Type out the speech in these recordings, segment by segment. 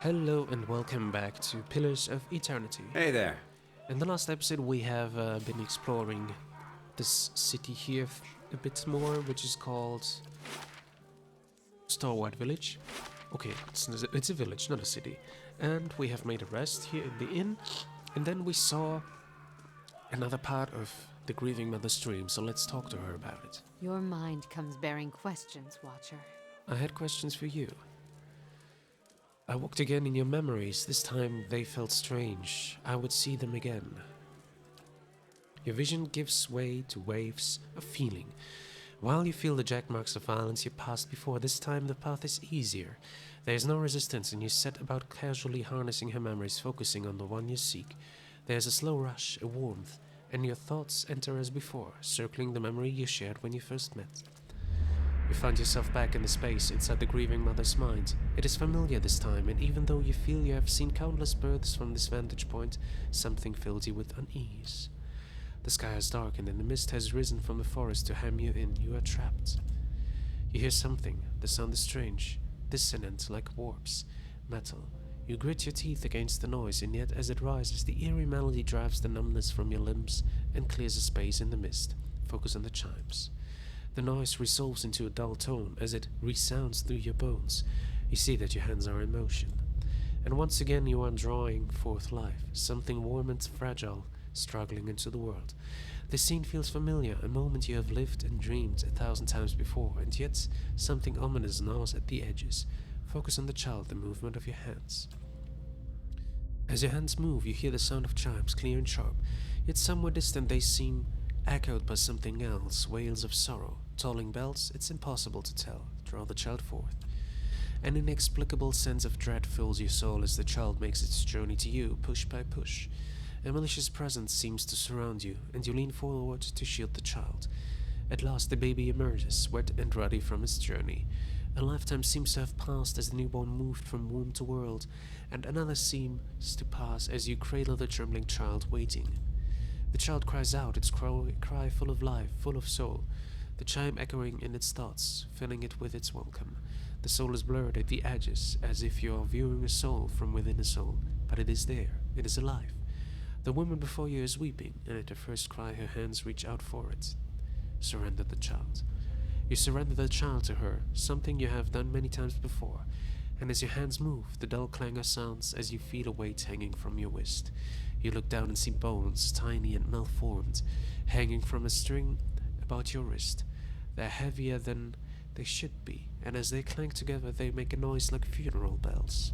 Hello and welcome back to Pillars of Eternity. Hey there. In the last episode we have been exploring this city here a bit more, which is called Starlight Village. Okay, it's a village, not a city. And we have made a rest here in the inn, and then we saw another part of the Grieving Mother's dream, so let's talk to her about it. Your mind comes bearing questions, Watcher. I had questions for you. I walked again in your memories. This time they felt strange. I would see them again. Your vision gives way to waves of feeling. While you feel the jack marks of violence you passed before, this time the path is easier. There is no resistance and you set about casually harnessing her memories, focusing on the one you seek. There is a slow rush, a warmth, and your thoughts enter as before, circling the memory you shared when you first met. You find yourself back in the space inside the grieving mother's mind. It is familiar this time, and even though you feel you have seen countless births from this vantage point, something fills you with unease. The sky has darkened and the mist has risen from the forest to hem you in. You are trapped. You hear something. The sound is strange, dissonant like warps, metal. You grit your teeth against the noise, and yet as it rises, the eerie melody drives the numbness from your limbs and clears a space in the mist. Focus on the chimes. The noise resolves into a dull tone as it resounds through your bones. You see that your hands are in motion. And once again you are drawing forth life, something warm and fragile, struggling into the world. The scene feels familiar, a moment you have lived and dreamed 1,000 times before, and yet something ominous gnaws at the edges. Focus on the child, the movement of your hands. As your hands move, you hear the sound of chimes, clear and sharp, yet somewhere distant they seem echoed by something else, wails of sorrow, tolling bells. It's impossible to tell. Draw the child forth. An inexplicable sense of dread fills your soul as the child makes its journey to you, push by push. A malicious presence seems to surround you, and you lean forward to shield the child. At last the baby emerges, wet and ruddy from its journey. A lifetime seems to have passed as the newborn moved from womb to world, and another seems to pass as you cradle the trembling child waiting. The child cries out, its cry full of life, full of soul, the chime echoing in its thoughts, filling it with its welcome. The soul is blurred at the edges, as if you are viewing a soul from within a soul, but it is there, it is alive. The woman before you is weeping, and at her first cry her hands reach out for it. Surrender the child. You surrender the child to her, something you have done many times before, and as your hands move, the dull clangor sounds as you feel a weight hanging from your wrist. You look down and see bones, tiny and malformed, hanging from a string about your wrist. They're heavier than they should be, and as they clank together they make a noise like funeral bells.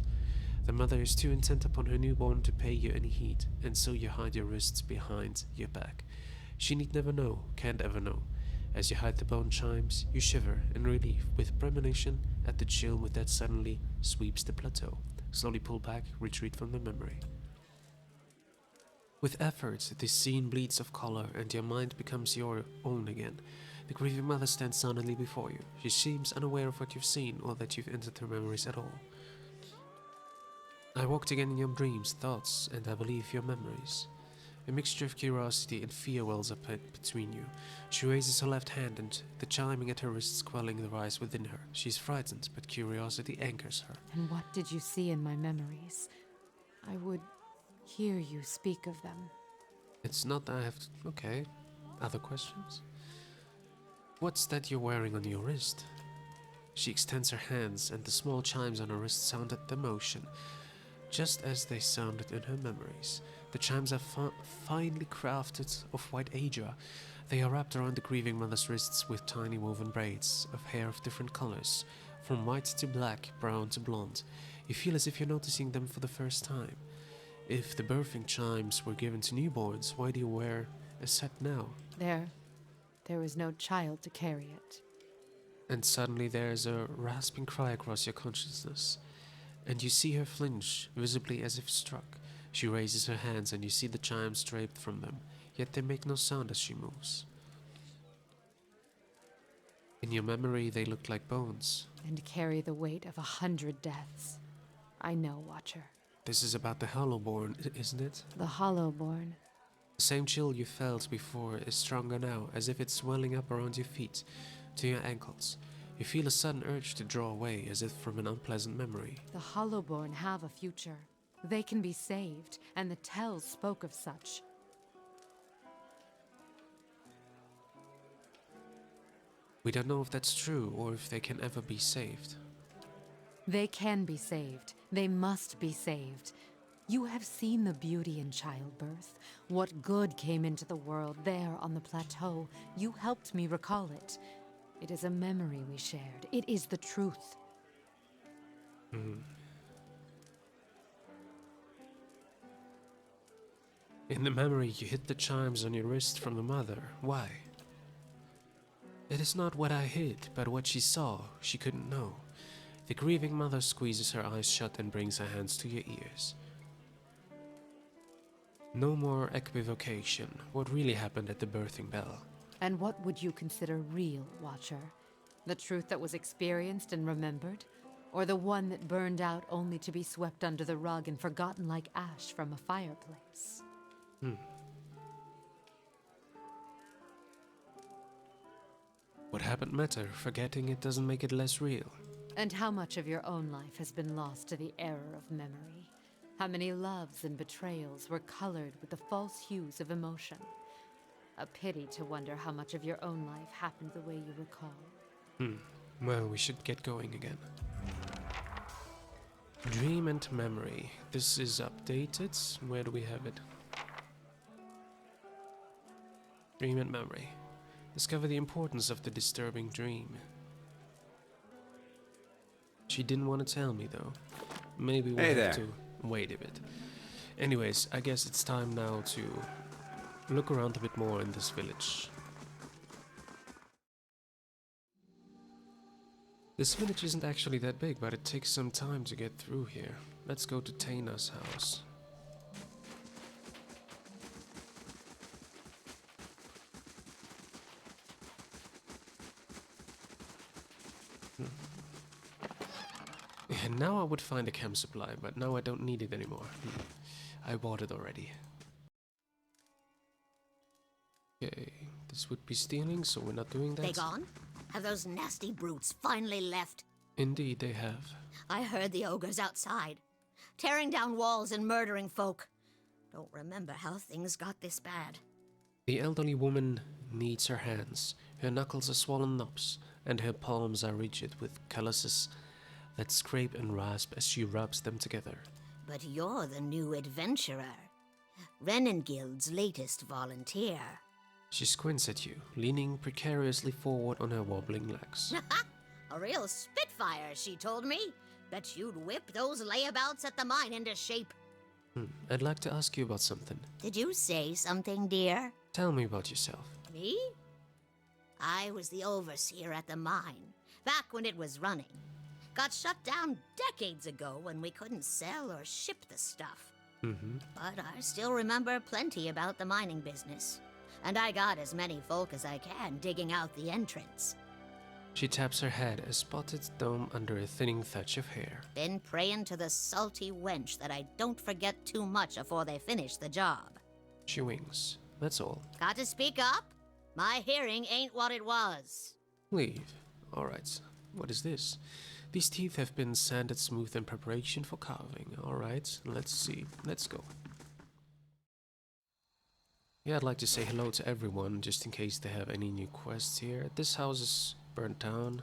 The mother is too intent upon her newborn to pay you any heed, and so you hide your wrists behind your back. She need never know, can't ever know. As you hide the bone chimes, you shiver in relief, with premonition at the chill that suddenly sweeps the plateau. Slowly pull back, retreat from the memory. With effort, this scene bleeds of color, and your mind becomes your own again. The grieving mother stands silently before you. She seems unaware of what you've seen, or that you've entered her memories at all. I walked again in your dreams, thoughts, and I believe your memories. A mixture of curiosity and fear wells up between you. She raises her left hand, and the chiming at her wrists quelling the rise within her. She is frightened, but curiosity anchors her. And what did you see in my memories? I would hear you speak of them. It's not that I have to... Okay. Other questions? What's that you're wearing on your wrist? She extends her hands, and the small chimes on her wrist sound at the motion, just as they sounded in her memories. The chimes are finely crafted of white aja. They are wrapped around the grieving mother's wrists with tiny woven braids of hair of different colors, from white to black, brown to blonde. You feel as if you're noticing them for the first time. If the birthing chimes were given to newborns, why do you wear a set now? There was no child to carry it. And suddenly there is a rasping cry across your consciousness, and you see her flinch, visibly as if struck. She raises her hands and you see the chimes draped from them, yet they make no sound as she moves. In your memory they look like bones. And carry the weight of 100 deaths. I know, Watcher. This is about the Hollowborn, isn't it? The Hollowborn. The same chill you felt before is stronger now, as if it's swelling up around your feet, to your ankles. You feel a sudden urge to draw away, as if from an unpleasant memory. The Hollowborn have a future. They can be saved, and the tells spoke of such. We don't know if that's true, or if they can ever be saved. They can be saved. They must be saved. You have seen the beauty in childbirth. What good came into the world there on the plateau. You helped me recall it. It is a memory we shared. It is the truth. In the memory, you hid the chimes on your wrist from the mother. Why? It is not what I hid, but what she saw. She couldn't know. The grieving mother squeezes her eyes shut and brings her hands to your ears. No more equivocation. What really happened at the birthing bell? And what would you consider real, Watcher? The truth that was experienced and remembered? Or the one that burned out only to be swept under the rug and forgotten like ash from a fireplace? What happened matter. Forgetting it doesn't make it less real. And how much of your own life has been lost to the error of memory? How many loves and betrayals were colored with the false hues of emotion? A pity to wonder how much of your own life happened the way you recall. Well, we should get going again. Dream and memory. This is updated. Where do we have it? Dream and memory. Discover the importance of the disturbing dream. She didn't want to tell me, though. Maybe we'll have to wait a bit. Anyways, I guess it's time now to look around a bit more in this village. This village isn't actually that big, but it takes some time to get through here. Let's go to Taina's house. And now I would find a chem supply, but now I don't need it anymore. I bought it already. Okay, this would be stealing, so we're not doing that. They gone? Have those nasty brutes finally left? Indeed, they have. I heard the ogres outside, tearing down walls and murdering folk. Don't remember how things got this bad. The elderly woman needs her hands. Her knuckles are swollen knobs, and her palms are rigid with calluses that scrape and rasp as she rubs them together. But you're the new adventurer. Renengild's latest volunteer. She squints at you, leaning precariously forward on her wobbling legs. A real spitfire, she told me. Bet you'd whip those layabouts at the mine into shape. I'd like to ask you about something. Did you say something, dear? Tell me about yourself. Me? I was the overseer at the mine, back when it was running. Got shut down decades ago when we couldn't sell or ship the stuff. But I still remember plenty about the mining business. And I got as many folk as I can digging out the entrance. She taps her head, a spotted dome under a thinning thatch of hair. Been praying to the salty wench that I don't forget too much afore they finish the job. She winks. That's all. Got to speak up? My hearing ain't what it was. Leave. Alright. What is this? These teeth have been sanded smooth in preparation for carving. Alright, let's see. Let's go. Yeah, I'd like to say hello to everyone, just in case they have any new quests here. This house is burnt down.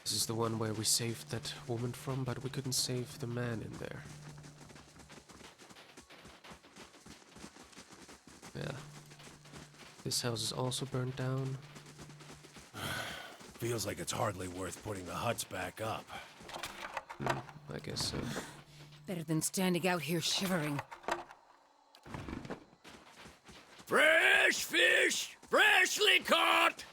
This is the one where we saved that woman from, but we couldn't save the man in there. Yeah. This house is also burnt down. Feels like it's hardly worth putting the huts back up. I guess so. Better than standing out here shivering. Fresh fish! Freshly caught!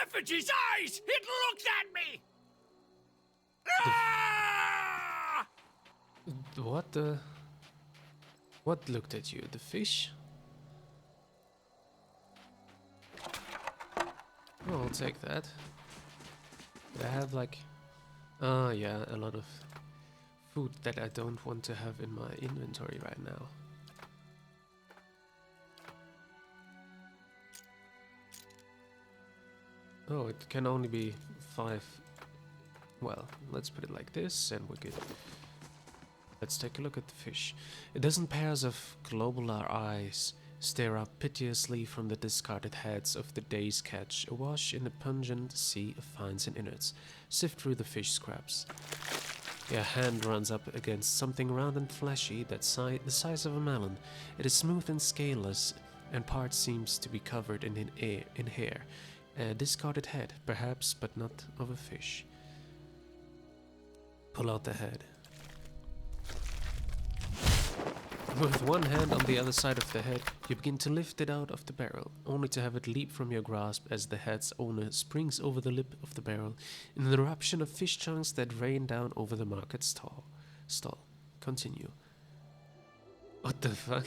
Effigy's eyes! It looks at me! Ah! What the... What looked at you? The fish? Oh, I'll take that. But I have like... yeah, a lot of food that I don't want to have in my inventory right now. Oh, it can only be 5. Well, let's put it like this, and we're good. Let's take a look at the fish. A dozen pairs of globular eyes stare up piteously from the discarded heads of the day's catch, awash in a pungent sea of fines and innards. Sift through the fish scraps. Your hand runs up against something round and fleshy that's the size of a melon. It is smooth and scaleless, and part seems to be covered in hair. A discarded head, perhaps, but not of a fish. Pull out the head. With one hand on the other side of the head, you begin to lift it out of the barrel, only to have it leap from your grasp as the head's owner springs over the lip of the barrel in an eruption of fish chunks that rain down over the market stall. Continue. What the fuck?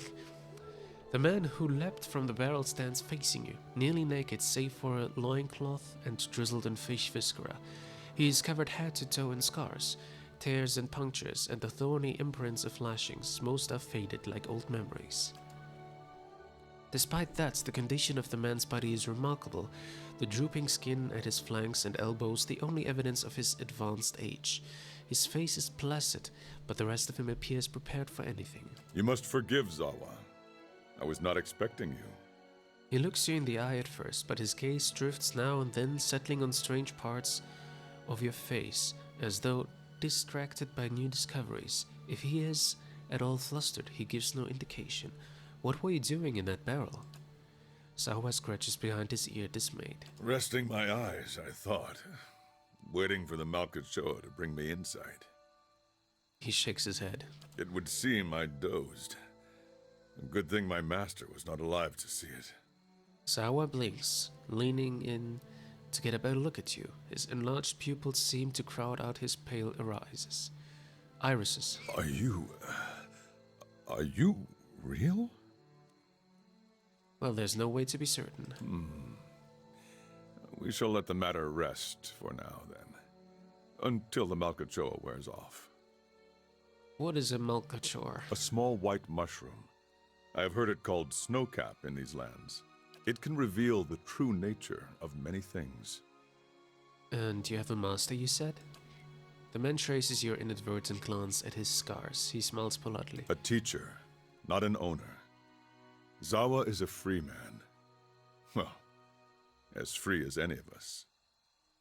The man who leapt from the barrel stands facing you, nearly naked save for a loincloth and drizzled in fish viscera. He is covered head to toe in scars, tears and punctures, and the thorny imprints of lashings. Most are faded like old memories. Despite that, the condition of the man's body is remarkable, the drooping skin at his flanks and elbows the only evidence of his advanced age. His face is placid, but the rest of him appears prepared for anything. You must forgive, Zahua. I was not expecting you. He looks you in the eye at first, but his gaze drifts now and then, settling on strange parts of your face, as though distracted by new discoveries. If he is at all flustered, he gives no indication. What were you doing in that barrel? Zahua scratches behind his ear, dismayed. Resting my eyes, I thought. Waiting for the Malkachoa to bring me insight. He shakes his head. It would seem I dozed. A good thing my master was not alive to see it. Zahua blinks, leaning in to get a better look at you. His enlarged pupils seem to crowd out his pale irises. Are you real? Well, there's no way to be certain. We shall let the matter rest for now, then. Until the Malkachoa wears off. What is a Malkachoa? A small white mushroom. I have heard it called snowcap in these lands. It can reveal the true nature of many things. And you have a master, you said? The man traces your inadvertent glance at his scars. He smiles politely. A teacher, not an owner. Zahua is a free man. Well, as free as any of us.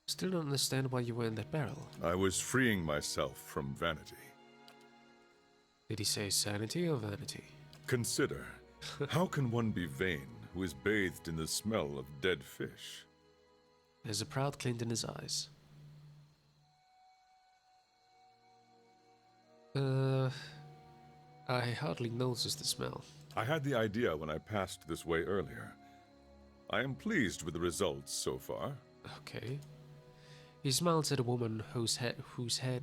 Still don't understand why you were in that barrel. I was freeing myself from vanity. Did he say sanity or vanity? Consider, how can one be vain who is bathed in the smell of dead fish? There's a proud glint in his eyes. I hardly noticed the smell. I had the idea when I passed this way earlier. I am pleased with the results so far. Okay. He smiles at a woman whose head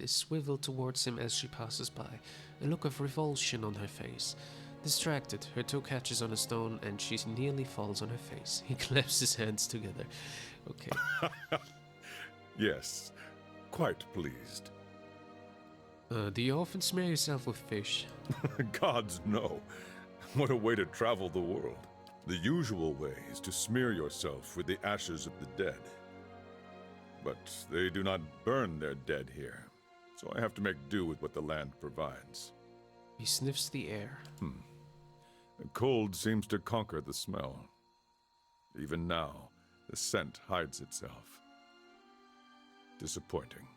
is swiveled towards him as she passes by, a look of revulsion on her face. Distracted, her toe catches on a stone and she nearly falls on her face. He claps his hands together. Okay. Yes, quite pleased. Do you often smear yourself with fish? Gods, no. What a way to travel the world. The usual way is to smear yourself with the ashes of the dead. But they do not burn their dead here, so I have to make do with what the land provides. He sniffs the air. The cold seems to conquer the smell. Even now, the scent hides itself. Disappointing.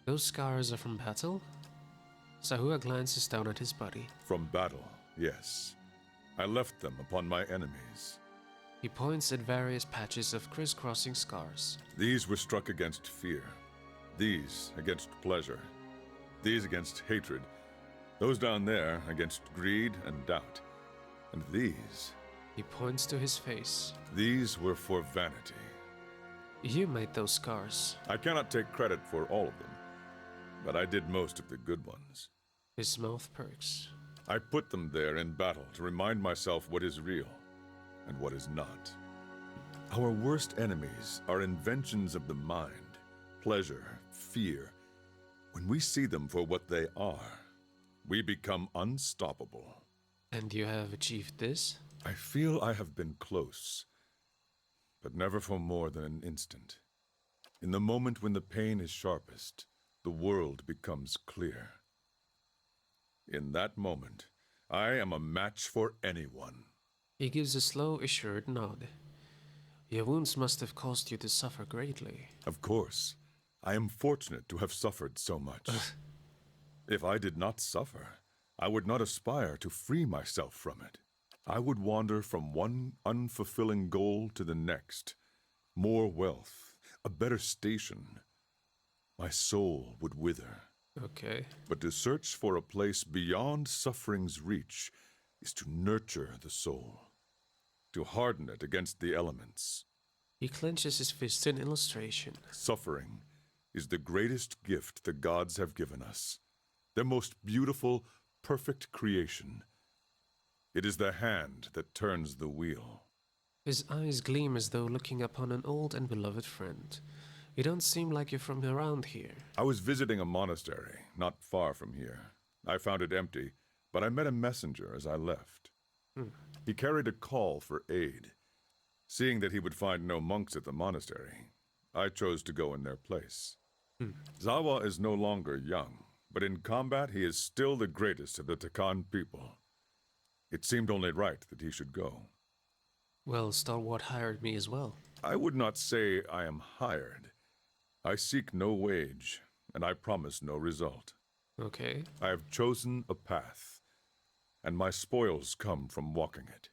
Those scars are from battle? Zahua glances down at his body. From battle, yes. I left them upon my enemies. He points at various patches of crisscrossing scars. These were struck against fear. These against pleasure. These against hatred. Those down there against greed and doubt. And these... He points to his face. These were for vanity. You made those scars. I cannot take credit for all of them, but I did most of the good ones. His mouth perks. I put them there in battle to remind myself what is real and what is not. Our worst enemies are inventions of the mind, pleasure, fear. When we see them for what they are, we become unstoppable. And you have achieved this? I feel I have been close, but never for more than an instant. In the moment when the pain is sharpest, the world becomes clear. In that moment, I am a match for anyone. He gives a slow, assured nod. Your wounds must have caused you to suffer greatly. Of course, I am fortunate to have suffered so much. If I did not suffer, I would not aspire to free myself from it. I would wander from one unfulfilling goal to the next. More wealth, a better station. My soul would wither. Okay. But to search for a place beyond suffering's reach is to nurture the soul, to harden it against the elements. He clenches his fist in illustration. Suffering is the greatest gift the gods have given us, their most beautiful, perfect creation. It is the hand that turns the wheel. His eyes gleam as though looking upon an old and beloved friend. You don't seem like you're from around here. I was visiting a monastery not far from here. I found it empty, but I met a messenger as I left. He carried a call for aid. Seeing that he would find no monks at the monastery, I chose to go in their place. Zahua is no longer young, but in combat he is still the greatest of the Takan people. It seemed only right that he should go. Well, Stalwart hired me as well. I would not say I am hired. I seek no wage, and I promise no result. Okay. I have chosen a path, and my spoils come from walking it.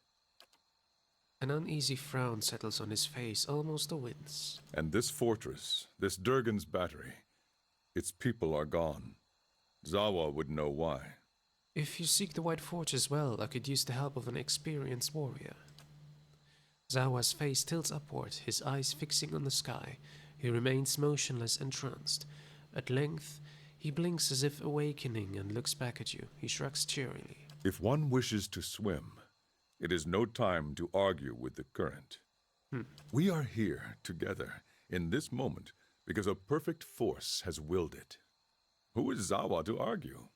An uneasy frown settles on his face, almost a wince. And this fortress, this Durgan's battery, its people are gone. Zahua would know why. If you seek the White Forge as well, I could use the help of an experienced warrior. Zahua's face tilts upward, his eyes fixing on the sky. He remains motionless, entranced. At length, he blinks as if awakening and looks back at you. He shrugs cheerily. If one wishes to swim, it is no time to argue with the current. We are here together in this moment because a perfect force has willed it. Who is Zahua to argue?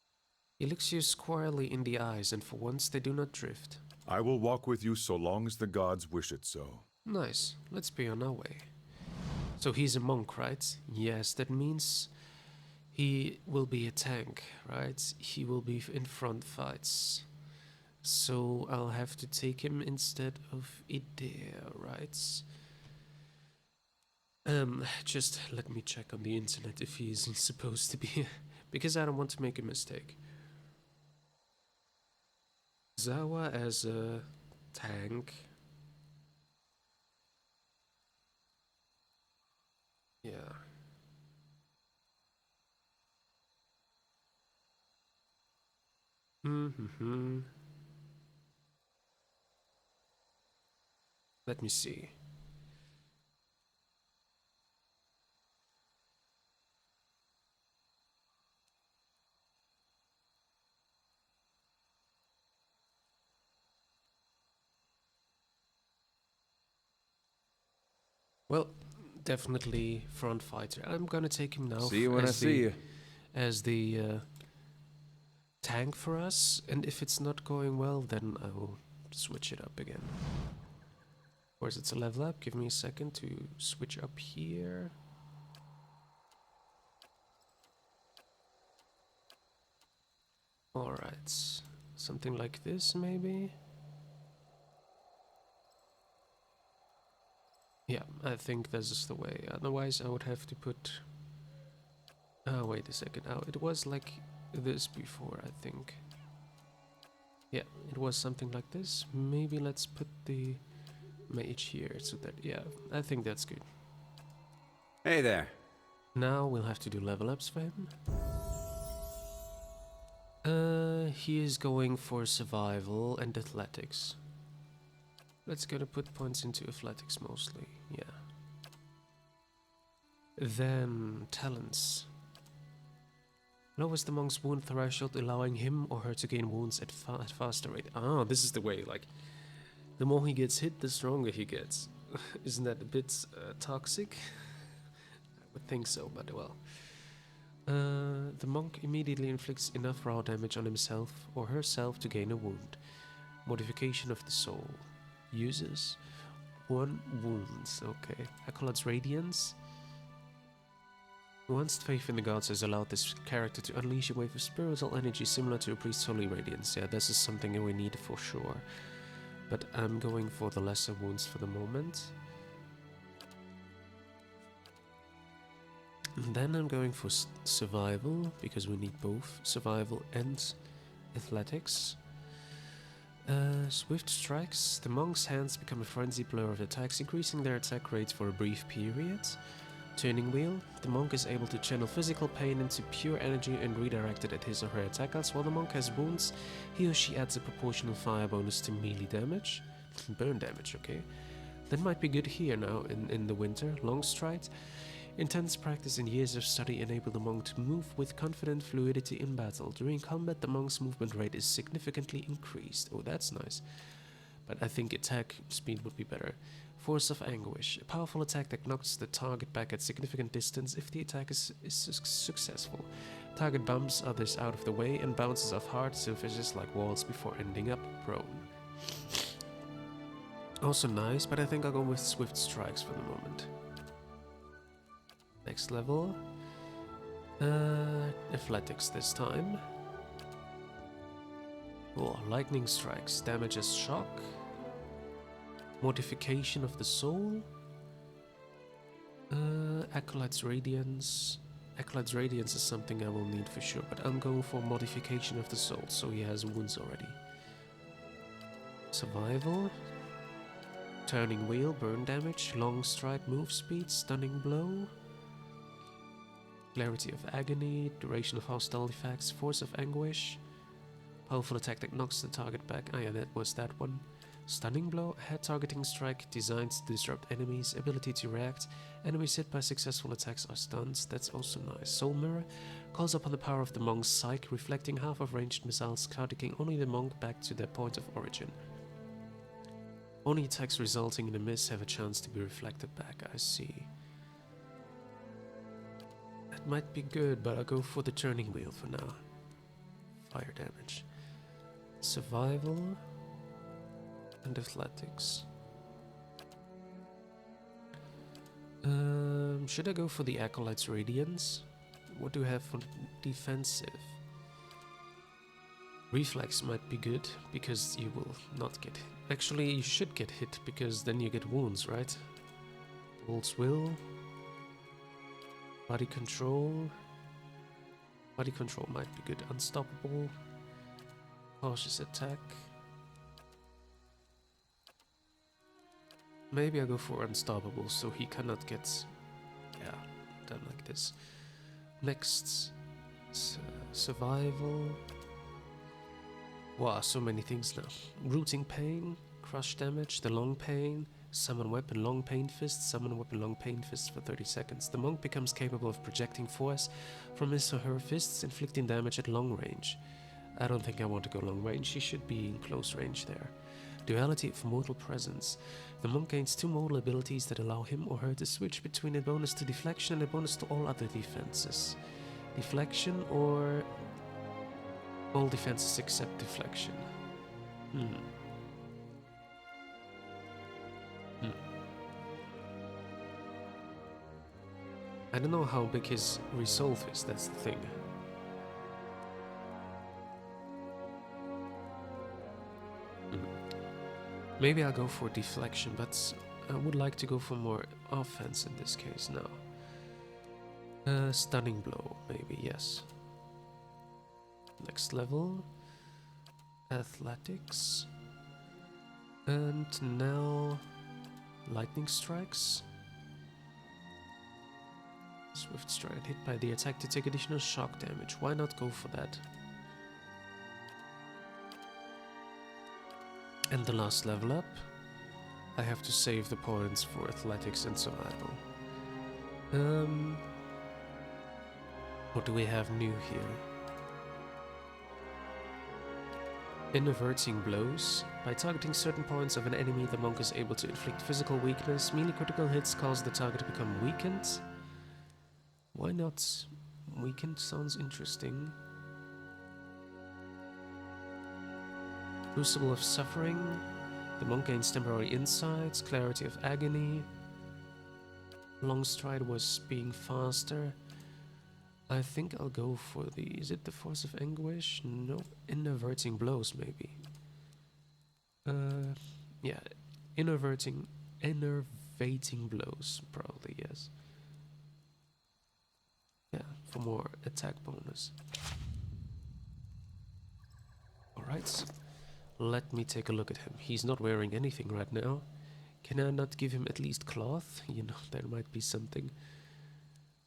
He looks you squarely in the eyes, and for once they do not drift. I will walk with you so long as the gods wish it so. Nice. Let's be on our way. So he's a monk, right? Yes, that means he will be a tank, right? He will be in front fights. So I'll have to take him instead of Idea, right? Just let me check on the internet if he isn't supposed to be, because I don't want to make a mistake. Zahua as a tank. Yeah. Let me see. Well, definitely front fighter. I'm gonna take him now. See you when I see you. As the tank for us, and if it's not going well, then I will switch it up again. Of course, it's a level up. Give me a second to switch up here. Alright, something like this maybe? Yeah, I think this is the way. Otherwise, I would have to put... Oh, wait a second. Oh, it was like this before, I think. Yeah, it was something like this. Maybe let's put the mage here so that... Yeah, I think that's good. Hey there. Now we'll have to do level ups for him. He is going for survival and athletics. Let's gonna put points into athletics mostly, yeah. Then talents. Lowers the monk's wound threshold, allowing him or her to gain wounds at faster rate. Ah, this is the way, like, the more he gets hit, the stronger he gets. Isn't that a bit toxic? I would think so, but well. The monk immediately inflicts enough raw damage on himself or herself to gain a wound. Modification of the soul. Uses 1 wounds, okay. Acolyte's Radiance. Once faith in the gods has allowed this character to unleash a wave of spiritual energy similar to a priest's holy radiance. Yeah, this is something we need for sure. But I'm going for the lesser wounds for the moment. And then I'm going for survival, because we need both survival and athletics. Swift strikes. The monk's hands become a frenzied blur of attacks, increasing their attack rates for a brief period. Turning wheel. The monk is able to channel physical pain into pure energy and redirect it at his or her attackers. While the monk has wounds, he or she adds a proportional fire bonus to melee damage. Burn damage, okay. That might be good here now in the winter. Long stride. Intense practice and years of study enable the monk to move with confident fluidity in battle. During combat, the monk's movement rate is significantly increased. Oh, that's nice. But I think attack speed would be better. Force of Anguish. A powerful attack that knocks the target back at significant distance if the attack is successful. Target bumps others out of the way and bounces off hard surfaces like walls before ending up prone. Also nice, but I think I'll go with Swift Strikes for the moment. Next level. Athletics this time. Oh, Lightning Strikes. Damages shock. Mortification of the Soul. Acolyte's Radiance. Acolyte's Radiance is something I will need for sure, but I'm going for Mortification of the Soul, so he has wounds already. Survival. Turning Wheel, burn damage. Long strike, move speed, stunning blow. Clarity of Agony, duration of hostile effects, Force of Anguish. Powerful attack that knocks the target back. Ah yeah, that was that one. Stunning blow, head targeting strike, designed to disrupt enemies, ability to react. Enemies hit by successful attacks are stunned, that's also nice. Soul Mirror calls upon the power of the monk's psyche, reflecting half of ranged missiles, targeting only the monk back to their point of origin. Only attacks resulting in a miss have a chance to be reflected back, I see. That might be good, but I'll go for the turning wheel for now. Fire damage. Survival and athletics. Should I go for the Acolyte's Radiance? What do I have for defensive? Reflex might be good, because you will not get hit. Actually, you should get hit, because then you get wounds, right? Bull's Will. Body Control. Body Control might be good. Unstoppable. Cautious Attack. Maybe I'll go for Unstoppable, so he cannot get... yeah, done like this. Next, Survival. Wow, so many things now. Rooting Pain, Crush Damage, the Long Pain, Summon Weapon, Long Pain Fist, Summon Weapon, Long Pain Fist for 30 seconds. The monk becomes capable of projecting force from his or her fists, inflicting damage at long range. I don't think I want to go long range, he should be in close range there. Duality of Mortal Presence. The monk gains 2 mortal abilities that allow him or her to switch between a bonus to deflection and a bonus to all other defenses. Deflection or all defenses except deflection. I don't know how big his resolve is, that's the thing. Maybe I'll go for deflection, but I would like to go for more offense in this case now. Stunning blow, maybe, yes. Next level. Athletics. And now... Lightning Strikes. Swift Strike, hit by the attack to take additional shock damage. Why not go for that? And the last level up, I have to save the points for athletics and survival. What do we have new here? Inverting blows. By targeting certain points of an enemy, the monk is able to inflict physical weakness. Melee critical hits cause the target to become weakened. Why not? Weakened sounds interesting. Crucible of Suffering. The monk gains temporary insights, clarity of agony. Long stride was being faster. I think I'll go for the... Is it the force of anguish? No. Innervating blows, maybe. Yeah. Innervating blows, probably, yes. Yeah, for more attack bonus. Alright. Let me take a look at him. He's not wearing anything right now. Can I not give him at least cloth? You know, there might be something.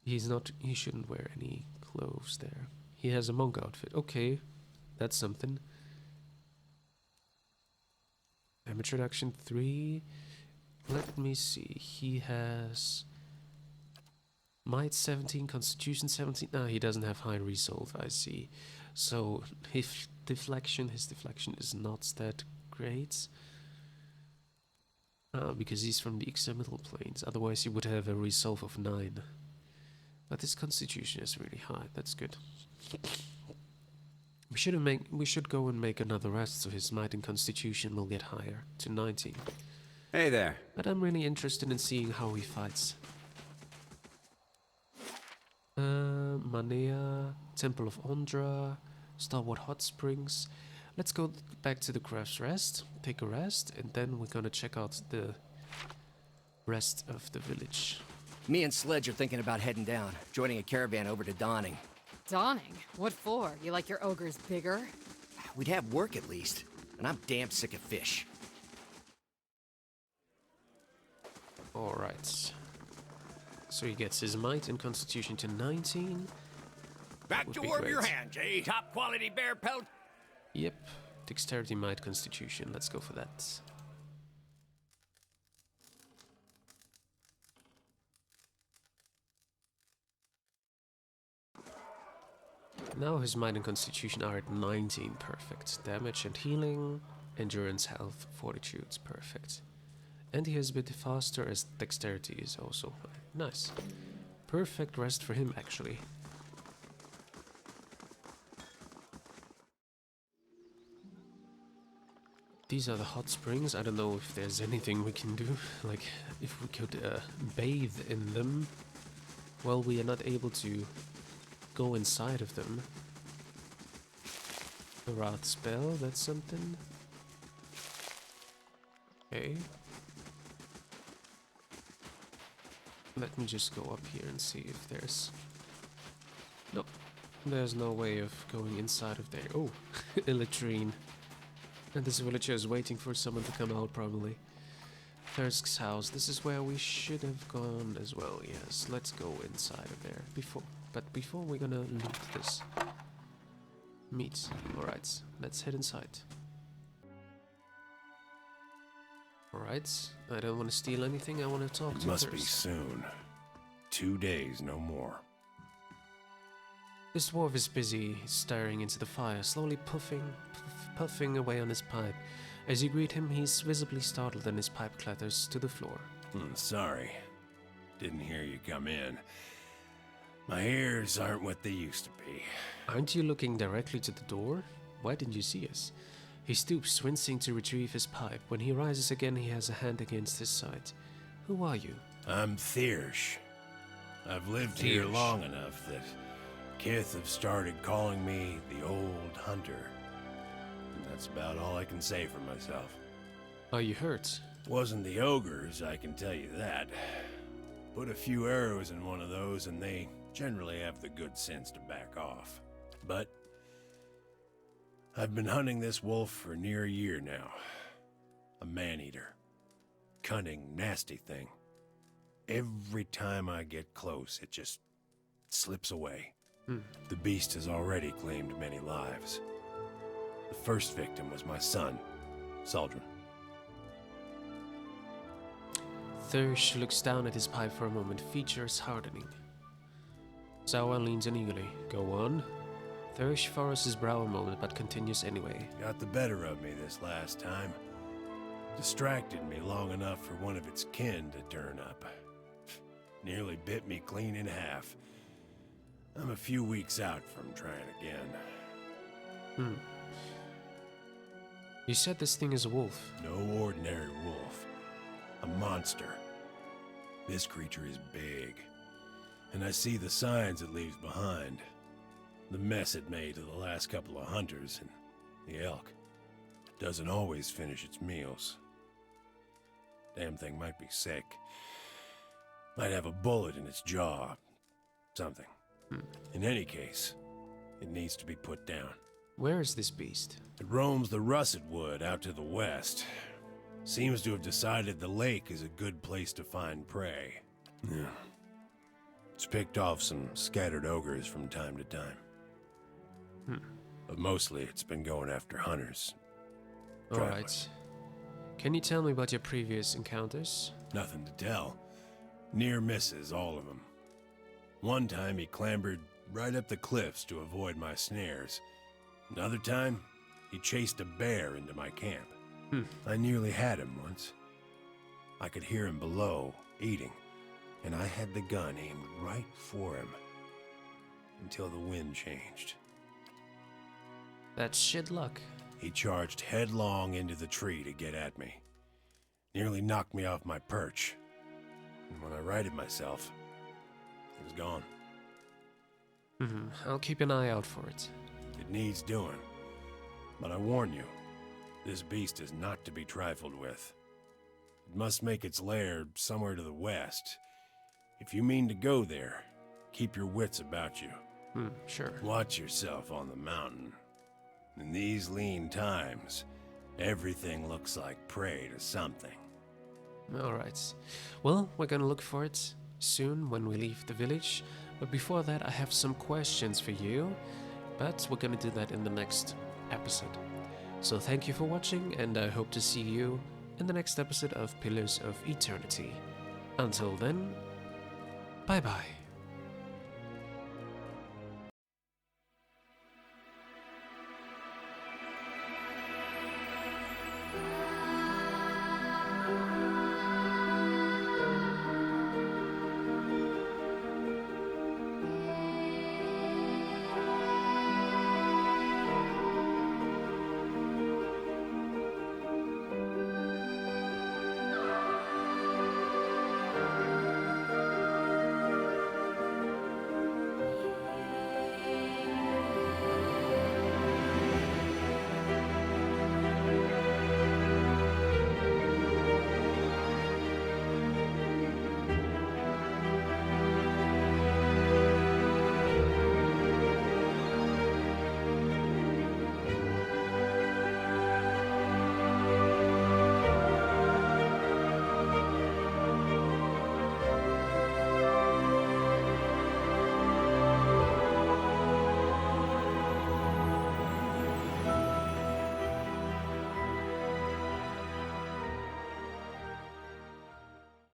He shouldn't wear any clothes there. He has a monk outfit. Okay, that's something. Damage reduction 3. Let me see. He has might 17, constitution 17. No, he doesn't have high resolve, I see. So his deflection is not that great. Because he's from the extremal planes. Otherwise he would have a resolve of 9. But his constitution is really high. That's good. We should go and make another rest so his might and constitution will get higher to 19. Hey there. But I'm really interested in seeing how he fights. Manea, Temple of Ondra, Starwood Hot Springs. Let's go back to the Crafts Rest, take a rest, and then we're gonna check out the rest of the village. Me and Sledge are thinking about heading down, joining a caravan over to Dawning. Dawning? What for? You like your ogres bigger? We'd have work at least, and I'm damn sick of fish. Alright. So he gets his might and constitution to 19. Back to warm your hands, eh? Top quality bear pelt. Yep. Dexterity, might, constitution. Let's go for that. Now his might and constitution are at 19. Perfect. Damage and healing. Endurance, health, fortitude's perfect. And he is a bit faster as dexterity is also nice. Perfect rest for him, actually. These are the hot springs. I don't know if there's anything we can do. Like, if we could bathe in them. Well, we are not able to go inside of them. A wrath spell, that's something. Okay. Let me just go up here and see if there's... Nope. There's no way of going inside of there. Oh, a latrine. And this villager is waiting for someone to come out, probably. Thirsk's house. This is where we should have gone as well, yes. Let's go inside of there. But before we're gonna loot this meat. Alright, let's head inside. Alright, I don't want to steal anything, I want to talk to Must Thirsk. be soon. 2 days, no more. This dwarf is busy staring into the fire, slowly puffing away on his pipe. As you greet him, he's visibly startled and his pipe clatters to the floor. Sorry. Didn't hear you come in. My ears aren't what they used to be. Aren't you looking directly to the door? Why didn't you see us? He stoops, wincing to retrieve his pipe. When he rises again, he has a hand against his side. Who are you? I'm Thiersch. I've lived here Thiersch. long enough that Kith have started calling me the Old Hunter. And that's about all I can say for myself. Are you hurt? Wasn't the ogres, I can tell you that. Put a few arrows in one of those and they generally have the good sense to back off. But I've been hunting this wolf for near a year now. A man-eater. Cunning, nasty thing. Every time I get close, it just slips away. The beast has already claimed many lives. The first victim was my son, Saldrin. Thiersch looks down at his pipe for a moment, features hardening. Zahua leans in eagerly. Go on. Thiersch furrows his brow a moment, but continues anyway. Got the better of me this last time. Distracted me long enough for one of its kin to turn up. Nearly bit me clean in half. I'm a few weeks out from trying again. You said this thing is a wolf. No ordinary wolf. A monster. This creature is big. And I see the signs it leaves behind. The mess it made to the last couple of hunters and the elk. Doesn't always finish its meals. Damn thing might be sick. Might have a bullet in its jaw. Something. In any case, it needs to be put down. Where is this beast? It roams the russet wood out to the west. Seems to have decided the lake is a good place to find prey. Yeah. It's picked off some scattered ogres from time to time. But mostly it's been going after hunters. Alright. Can you tell me about your previous encounters? Nothing to tell. Near misses, all of them. One time he clambered right up the cliffs to avoid my snares. Another time, he chased a bear into my camp. I nearly had him once. I could hear him below, eating, and I had the gun aimed right for him. Until the wind changed. That's shit luck. He charged headlong into the tree to get at me. Nearly knocked me off my perch. And when I righted myself, he was gone. I'll keep an eye out for it. It needs doing. But I warn you, this beast is not to be trifled with. It must make its lair somewhere to the west. If you mean to go there, keep your wits about you. Sure. Watch yourself on the mountain. In these lean times, everything looks like prey to something. Alright. Well, we're gonna look for it soon when we leave the village. But before that, I have some questions for you. But we're gonna do that in the next episode. So thank you for watching, and I hope to see you in the next episode of Pillars of Eternity. Until then, bye-bye.